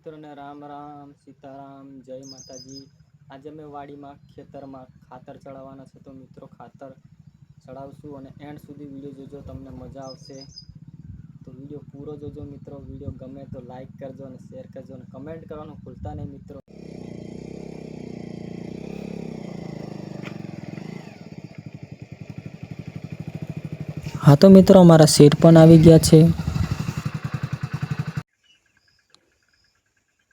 મિત્રોને રામ રામ સીતારામ જય માતાજી। આજે અમે વાડીમાં ખેતરમાં ખાતર ચડાવવાના છે, તો મિત્રો ખાતર ચડાવશું અને એન્ડ સુધી વિડીયો જોજો, તમને મજા આવશે। તો વિડીયો પૂરો જોજો મિત્રો। વિડીયો ગમે તો લાઈક કરજો અને શેર કરજો અને કમેન્ટ કરવાનું ભૂલતા નહીં મિત્રો। हाँ तो मित्रों अमरा सेट पण आवी गया छे।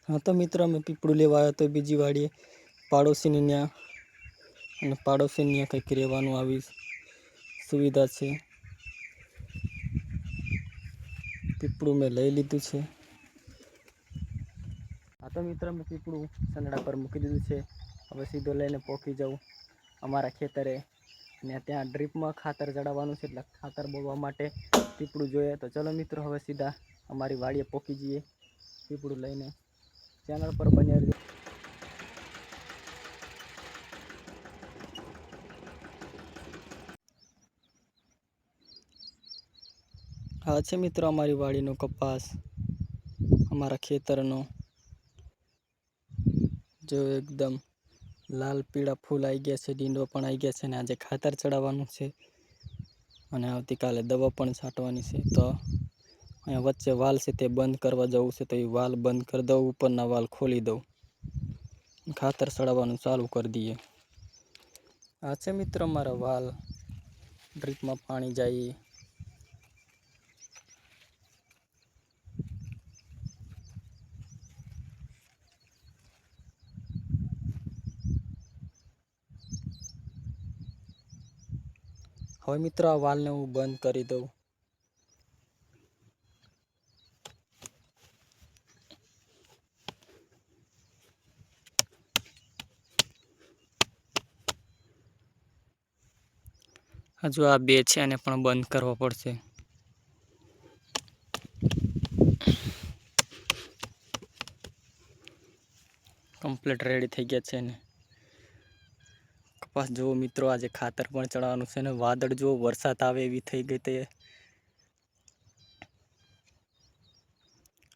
हाँ तो मित्रों मैं पीपड़ू लेवा आव्यो तो बीजी वाड़ीए पाड़ोशी न्या अने पाड़ोशी न्या कंईक रहेवानुं आवी सुविधा छे। पीपड़ू में लई लीधुं छे। हाँ तो मित्रों मैं पीपड़ू संदड़ा पर मूकी दीधुं छे। हवे सीधो लईने पोकी जाऊँ अमारा खेतरे ने त्यां ड्रीप में खातर चढ़ाववानुं छे, એટલે ખાતર બોલવા માટે પીપળું જોઈએ। તો ચલો મિત્રો હવે સીધા અમારી વાડીએ પોકી જઈએ પીપળું લઈને। ચેનલ પર બન્યા રહેજો। આ છે મિત્રો અમારી વાડીનો કપાસ, અમારા ખેતરનો जो एकदम लाल पीड़ा फूल आई गया है, डींडो पण आई गया है। आज खातर चढ़ाववानुं छे अने आवतीकाले दवा पण छांटवानी छे। तो अहींया वच्चे वाल छे ते बंद करवा जवुं छे, तो ए वाल बंद कर दऊं, उपरना वाल खोली दऊं, खातर चढ़ाववानुं चालू कर दीए। आ छे मित्रों मारा वाल, ड्रीप में पाणी जाए। हवे मित्रों आ वाल ने हूँ बंद करी दऊं। हजू आ बे छे आने पण बंद करवा पड़शे। कम्प्लीट रेडी थई गया छे ने कपास जो मित्रों आज खातर पण चढ़ाववानुं छे ने वादळ जो वरसाद आवे एवी थई गई ते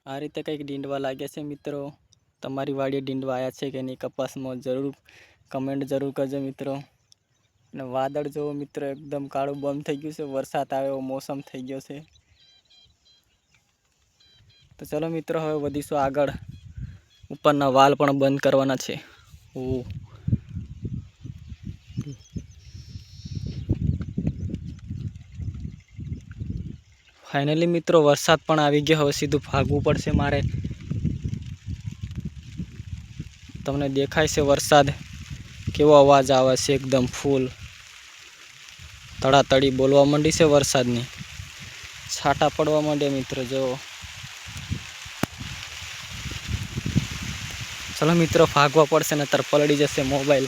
आ रीते कंईक डींडवा लाग्या छे मित्रों। तमारी वाड़ीए डींडवा आया छे के नहीं कपास में जरूर कमेंट जरूर करजो मित्रों। ने वादळ जो मित्रों एकदम काळू बम थई गयुं छे, वरसाद आवे एवो मौसम थई गयो छे। तो चलो मित्रों हवे वधीशुं आगळ। उपरना वाल पण बंद करवाना छे। फाइनली मित्रों वरसाद पण आवी गयो। हवे सीधुं भागवुं पड़शे मारे। तमने देखाय छे वरसाद केवो अवाज आवे छे, एकदम फूल तड़ातड़ी बोलवा मंडी छे वरसादनी। छाटा पड़वा मांड्या मित्रों जो। चलो मित्रों भागवा पड़शे नहीतर पलड़ी जशे मोबाइल।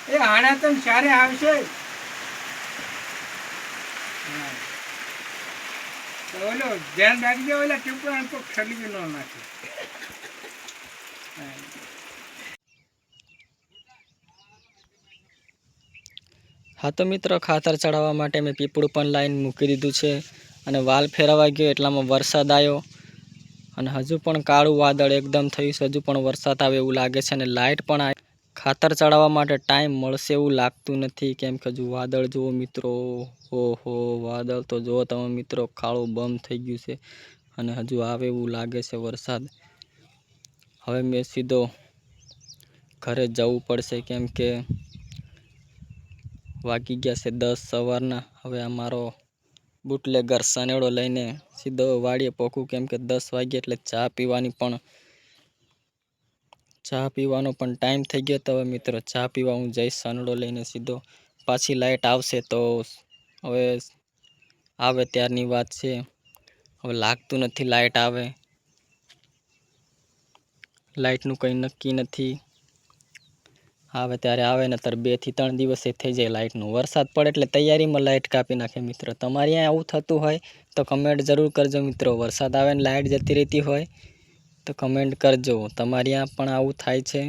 ए हाड़ा तम चारे आवशे तो ओलो ध्यान राखजो, ओला टिपड़ा तो खली न नाखे। हाँ तो मित्रों खातर चढ़ावा माटे मैं पीपड़ू पण लाइन मूकी दीधुं छे अने वाल फेरवाई गयो एटलामां वरसाद आव्यो अने हजू पण काळुं वादळ एकदम थयुं छे। हजू पण वरसाद आवे एवुं लागे छे अने लाइट पण आई। खातर चढ़ावा माटे टाइम मळशे एवुं लागतुं नथी, केम के हजू वादळ जुओ मित्रों। ओहो वादळ तो जुओ तमे मित्रों, काळुं बम थई गयुं छे अने हजू आवे एवुं लागे छे वरसाद। हवे मैं सीधो घरे जवुं पड़शे, केम के वागी गया छे 10 सवारना। हवे अमारो बूटलेगर सनेड़ो लईने सीधो वाड़ीए पोकું, केम के 10 वागे एटले चा पीवानो पण टाइम थई गयो। तो मित्रों चा पीवा हूँ जईश सनेड़ो लईने सीधो। पाछी लाइट आवशे तो हवे आवे त्यारनी वात छे। हवे लागतुं नथी लाइट आवे, लाइटनुं कंई नक्की नथी। आवे त्यारे आवे नहीतर 2 થી 3 दिवसे थई जाय लाइटनुं। वरसाद पड़े एटले तैयारीमां लाइट कापी नाखे मित्रों। तमारे अहींया आवुं थतुं होय तो कमेंट जरूर करजो मित्रों। वरसाद आवे ने लाइट जती रहेती होय तो कमेंट करजो तमारे अहींया पण आवुं थाय छे।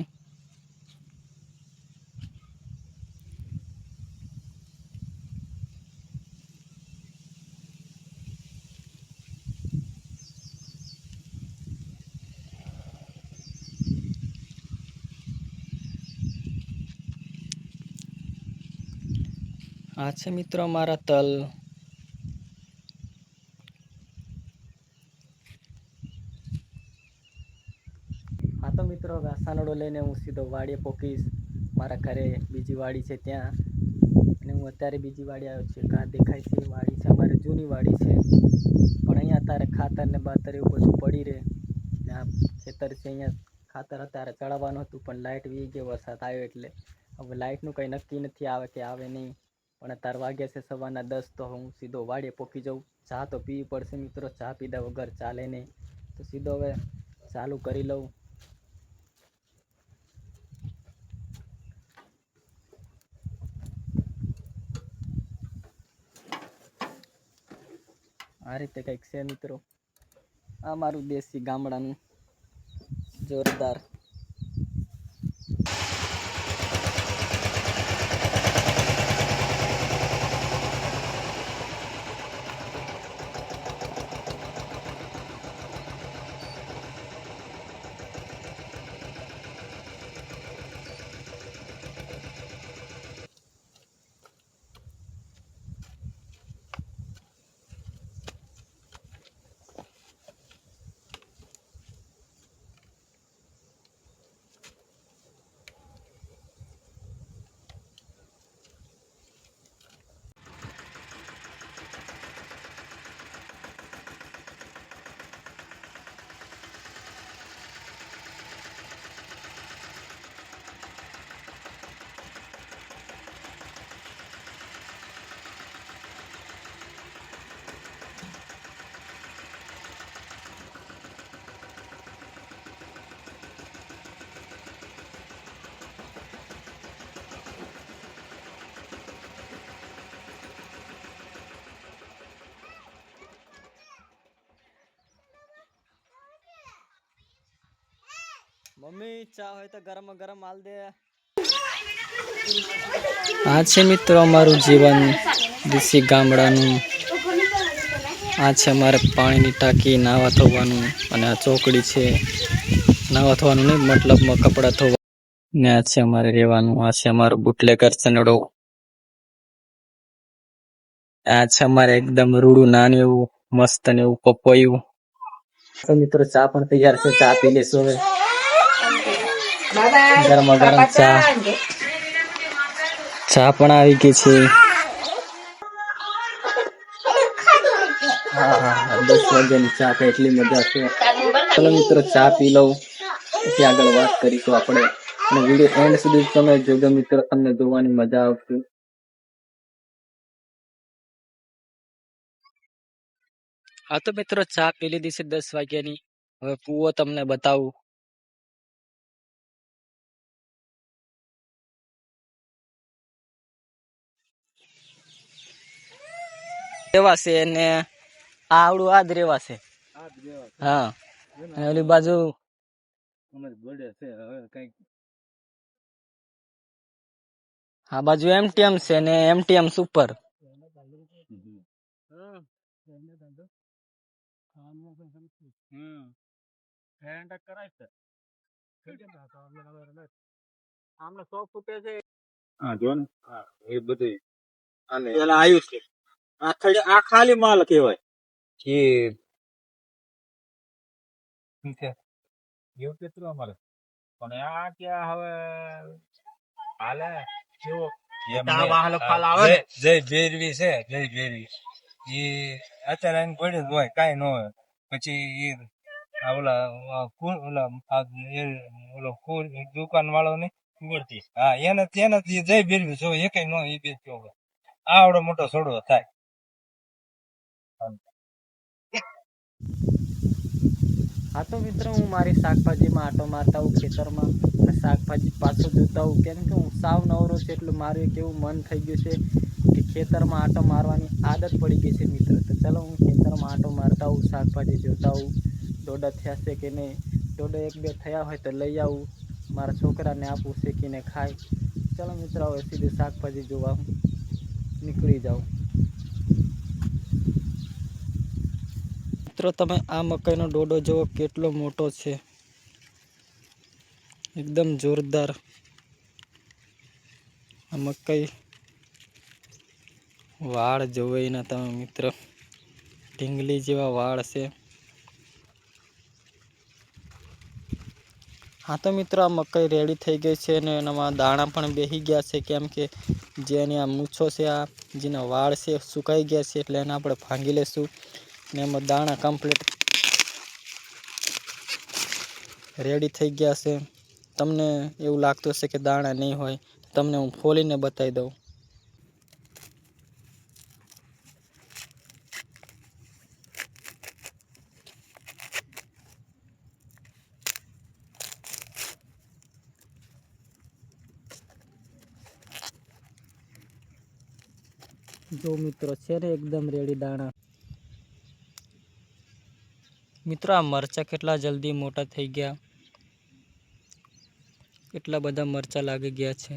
આ છે મિત્રો અમારા તલ. હા તો મિત્રો ઘાસાનડો લઈને હું સીધો વાડીએ પોકીશ. મારા ઘરે બીજી વાડી છે ત્યાં, અને હું અત્યારે બીજી વાડી આવ્યો છું. આ દેખાય છે એ વાડી છે અમારી જૂની વાડી છે, પણ અહીંયા અત્યારે ખાતર ને બાતર એવું બધું પડી રહે. ને આ ખેતર છે, અહીંયા ખાતર અત્યારે ચડાવવાનું હતું પણ લાઇટ વી ગયો વરસાદ આવ્યો એટલે. હવે લાઇટનું કંઈ નક્કી નથી, આવે કે આવે નહીં. પણ અત્યારે વાગ્યા છે સવારના 10, તો હું સીધો વાડીએ પોકી જાઉં. ચા તો પીવી પડશે મિત્રો, ચા પીધા વગર ચાલે નહીં. તો સીધો હવે ચાલુ કરી લઉં. આ રીતે કંઈક છે મિત્રો, આ મારું દેશી ગામડાનું જોરદાર. મમ્મી ચા હોય તો ગરમ ગરમ હાલ દે. આ છે મિત્રો અમારું જીવન દેશી ગામડાનું. આ છે અમારે પાણીની ટાંકી, નાવા ધોવાનું, અને આ ચોકડી છે. નાવા ધોવાનું નહીં, મતલબમાં કપડાં ધોવા. ને આ છે અમારે રહેવાનું. આ છે અમારું બુટલેગર ચનડો. આ છે અમારે એકદમ રૂડું નાનું એવું મસ્ત ને એવું પપૈયું. તો મિત્રો ચા પણ તૈયાર છે, ચા પી લેશું હવે. ગરમા ગરમ ચા, ચા પણ આવી ગઈ છે. હા હા, 10 વાગ્યાની ચા તો એટલી મજા છે. ચલો મિત્રો ચા પી લઉં, પછી આગળ વાત કરીશું આપણે. અને વિડીયો એન્ડ સુધી તમે જોજો મિત્રો, તમને જોવાની મજા આવશે. હા તો મિત્રો ચા પી લીધી છે 10 વાગ્યાની. હવે કૂવો તમને બતાવું. રેવા છે ને આવડું આ જ રેવા છે. હા, અને ઓલી બાજુ આ બાજુ એમટીએમ છે ને એમટીએમ સુપર. હા જો ને, હા એ બધું અને પેલા આયુષ છે. આ ખાલી માલ કહેવાય કે એવું કેટલું અમારે, પણ આ ક્યાં હવે હાલે કેવો જય ભેરવી છે, જય ભેરવી એ અત્યારે એને પડ્યું હોય કઈ ન હોય. પછી ઓલા દુકાન વાળો ને હા એને જય ભેરવી છો એ કઈ ન એ બે આવડો મોટો છોડવો થાય. હા તો મિત્રો હું મારી શાકભાજીમાં આટો મારતા હોઉં ખેતરમાં, અને શાકભાજી પાછું જોતા હોઉં, કેમ કે હું સાવ નવરો છે. એટલું મારું એક એવું મન થઈ ગયું છે કે ખેતરમાં આટો મારવાની આદત પડી ગઈ છે મિત્રો. તો ચાલો હું ખેતરમાં આટો મારતા હોઉં, શાકભાજી જોતા હોઉં, ડોડા થયા છે કે નહીં. ડોડા 1-2 થયા હોય તો લઈ આવું, મારા છોકરાને આપું, શેકીને ખાય. ચાલો મિત્રો હવે સીધી શાકભાજી જોવા હું નીકળી જાઉં. મિત્રો તમે આ મકાઈનો ડોડો જુઓ કેટલો મોટો છે, એકદમ જોરદાર. આ મકાઈ વાળ જોવે એના તમે મિત્રો, ઢીંગલી જેવા વાળ છે. હા તો મિત્રો, આ મકાઈ રેડી થઈ ગઈ છે અને એનામાં દાણા પણ બેસી ગયા છે, કેમ કે જે એની આ મૂછો છે, આ જેના વાળ છે સુકાઈ ગયા છે, એટલે એને આપણે ભાંગી લેશું ને એમાં દાણા કમ્પ્લીટ રેડી થઈ ગયા છે. તમને એવું લાગતું હશે કે દાણા નહીં હોય, તમને હું ફોલીને બતાવી દઉં. જો મિત્રો, છે ને એકદમ રેડી દાણા. મિત્રો, આ મરચાં કેટલા જલ્દી મોટા થઈ ગયા, કેટલા બધા મરચાં લાગી ગયા છે.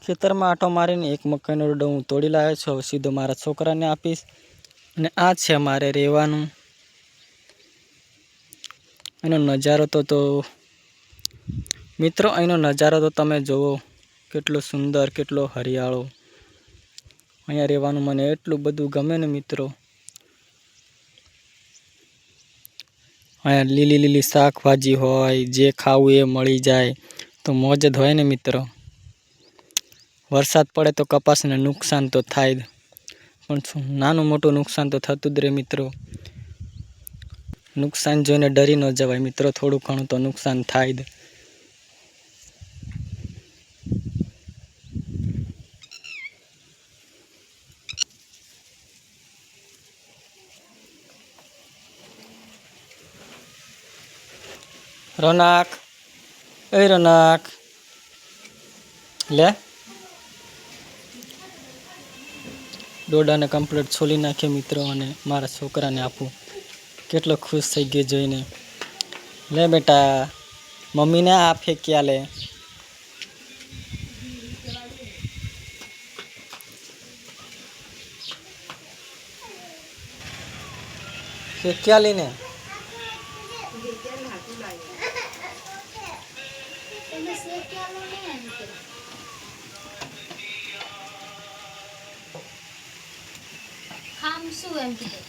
ખેતરમાં આંટો મારીને એક મકાઈનો ડો હું તોડી લાવ્યો છું. હવે સીધો મારા છોકરાને આપીશ. અને આ છે મારે રહેવાનું. એનો નજારો તો મિત્રો, અહીંનો નજારો તો તમે જુઓ, કેટલો સુંદર, કેટલો હરિયાળો. અહીંયા રહેવાનું મને એટલું બધું ગમે ને મિત્રો. અહીંયા લીલી લીલી શાકભાજી હોય, જે ખાવું એ મળી જાય તો મોજ જ હોય ને મિત્રો. વરસાદ પડે તો કપાસને નુકસાન તો થાય જ, પણ નાનું મોટું નુકસાન તો થતું જ રહે મિત્રો. નુકસાન જોઈને ડરી ન જવાય મિત્રો, થોડું ઘણું તો નુકસાન થાય જ. રોનક, એ રોનક, લે દોડાને કમ્પ્લીટ છોલી નાખીએ મિત્રો, અને મારા છોકરાને આપું. કેટલો ખુશ થઈ ગયો જોઈને. લે બેટા, મમ્મીને આ ફેંક્યા લે. ફેંક્યા લઈને ખામશું એમ કીધું.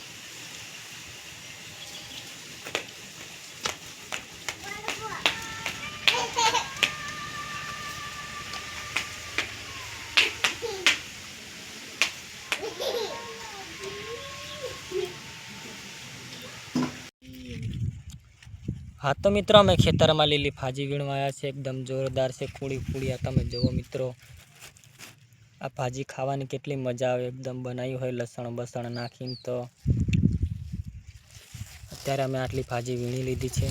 હા તો મિત્રો, અમે ખેતરમાં લીલી ભાજી વીણવા આવ્યા છે. એકદમ જોરદાર છે, કુડી કુડિયા. તમે જુઓ મિત્રો, આ ભાજી ખાવાની કેટલી મજા આવે, એકદમ બનાવી હોય લસણ બસણ નાખીને. તો અત્યારે અમે આટલી ભાજી વીણી લીધી છે.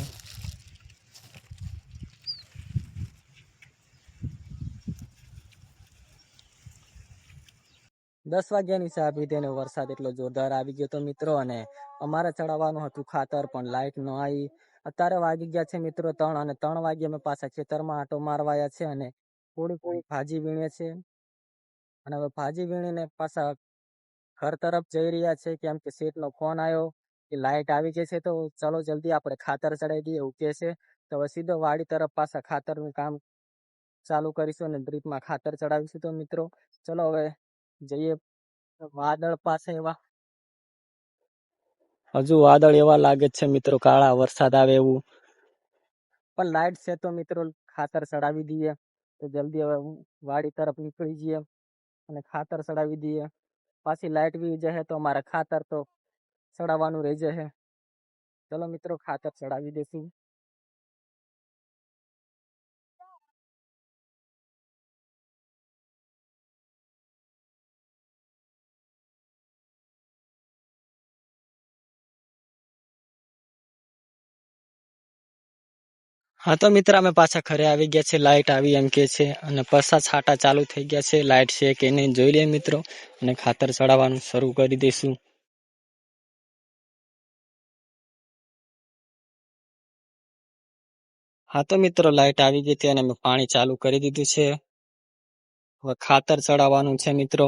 દસ વાગ્યાની ચા પીધી અને વરસાદ એટલો જોરદાર આવી ગયો તો મિત્રો. અને અમારે ચડાવવાનું હતું ખાતર, પણ લાઇટ ન આવી. અત્યારે વાગી ગયા છે મિત્રો 3, અને 3 વાગે અમે પાછા ખેતરમાં આંટો મારવાયા છે અને થોડી થોડી ભાજી વીણીએ છે. અને હવે ભાજી વીણીને પાછા ઘર તરફ જઈ રહ્યા છે, કેમ કે શેઠનો ફોન આવ્યો કે લાઇટ આવી ગઈ છે, તો ચલો જલ્દી આપણે ખાતર ચડાવી દઈએ એવું કહે છે. તો હવે સીધો વાડી તરફ પાછા ખાતરનું કામ ચાલુ કરીશું અને ડ્રીપમાં ખાતર ચડાવીશું. તો મિત્રો ચલો હવે જઈએ. વાદળ પાસે હજુ વાદળ એવા લાગે છે મિત્રો, કાળા વરસાદ આવે એવું. પણ લાઇટ છે તો મિત્રો ખાતર ચડાવી દઈએ. તો જલ્દી હવે વાડી તરફ નીકળી જઈએ અને ખાતર ચડાવી દઈએ. પાછી લાઇટ બી જશે તો અમારે ખાતર તો ચડાવવાનું રહી જશે. ચલો મિત્રો, ખાતર ચડાવી દઈશું. હા તો મિત્ર, અમે પાછા ઘરે આવી ગયા છે. લાઇટ આવી એમ કે છે, અને પાછા છાંટા ચાલુ થઈ ગયા છે. લાઇટ છે કે નહીં જોઈ લઈએ મિત્રો, અને ખાતર ચડાવવાનું શરૂ કરી દઈશું. હા તો મિત્રો, લાઇટ આવી ગઈ હતી અને અમે પાણી ચાલુ કરી દીધું છે. હવે ખાતર ચડાવવાનું છે મિત્રો.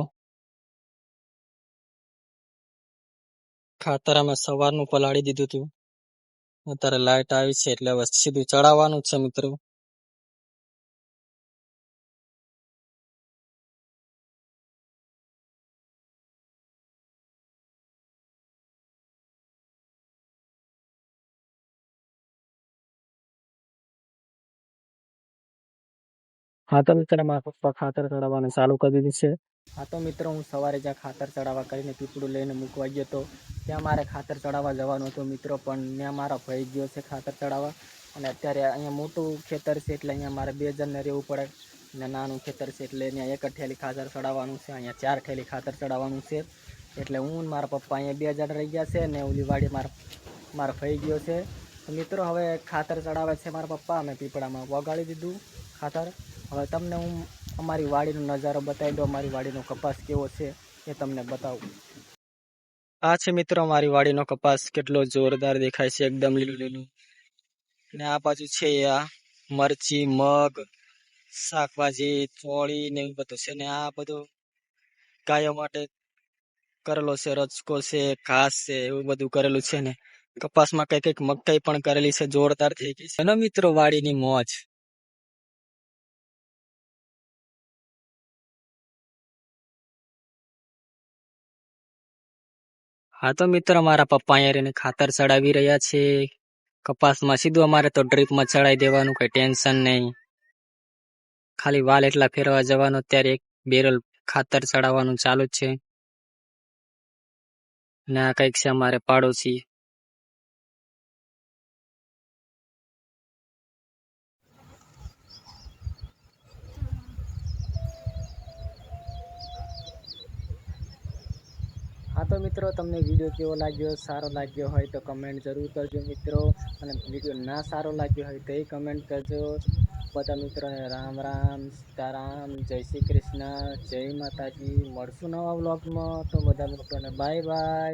ખાતર અમે સવારનું પલાળી દીધું હતું. અત્યારે લાઇટ આવી છે એટલે હવે સીધું ચડાવવાનું જ છે મિત્રો. હા તો મિત્ર મારા પપ્પા ખાતર ચડાવવાનું ચાલુ કરી દીધું છે. હા તો મિત્રો હું સવારે જ્યાં ખાતર ચડાવવા કરીને પીપળું લઈને મૂકવા ગયો હતો ત્યાં મારે ખાતર ચડાવવા જવાનું હતું મિત્રો, પણ ત્યાં મારા ભાઈ ગયો છે ખાતર ચડાવવા. અને અત્યારે અહીંયા મોટું ખેતર છે એટલે અહીંયા મારે 2 જણને રહેવું પડે, અને નાનું ખેતર છે એટલે અહીંયા 1 જ ઠેલી ખાતર ચડાવવાનું છે, અહીંયા 4 ઠેલી ખાતર ચડાવવાનું છે. એટલે હું અને મારા પપ્પા અહીંયા 2 જણ રહી ગયા છે ને ઓલી વાડી મારો ભાઈ ગયો છે. તો મિત્રો હવે ખાતર ચડાવે છે મારા પપ્પા, અમે પીપળામાં વગાડી દીધું ખાતર. હવે તમને હું અમારી વાડીનો નજારો બતાવી દઉં, અમારી વાડીનો કપાસ કેવો છે એ તમને બતાવું. આ છે મિત્રો અમારી વાડીનો કપાસ, કેટલો જોરદાર દેખાય છે, એકદમ લીલું લીલું. ને આ બાજુ છે આ મરચી, મગ, શાકભાજી, ચોળી ને એવું બધું છે. ને આ બધું ગાયો માટે કરેલો છે, રચકો છે, ઘાસ છે, એવું બધું કરેલું છે. ને કપાસમાં કઈક મકાઈ પણ કરેલી છે, જોરદાર થઈ ગઈ છે. અને મિત્રો વાડીની મોજ. હા તો મિત્રો મારા પપ્પા અહીંયા રહીને ખાતર ચડાવી રહ્યા છે કપાસમાં. સીધું અમારે તો ડ્રીપમાં ચડાવી દેવાનું, કઈ ટેન્શન નહીં. ખાલી વાલ એટલા ફેરવા જવાનું, અત્યારે 1 બેરલ ખાતર ચડાવવાનું ચાલુ જ છે. ને આ કઈક છે અમારે પાડોશી. હા તો મિત્રો તમને વિડીયો કેવો લાગ્યો, સારો લાગ્યો હોય તો કમેન્ટ જરૂર કરજો મિત્રો, અને વિડીયો ના સારો લાગ્યો હોય તો એ કમેન્ટ કરજો. બધા મિત્રોને રામ રામ, સીતારામ, જય શ્રી કૃષ્ણ, જય માતાજી. મળશું નવા વ્લોગમાં, તો બધા મિત્રોને બાય બાય.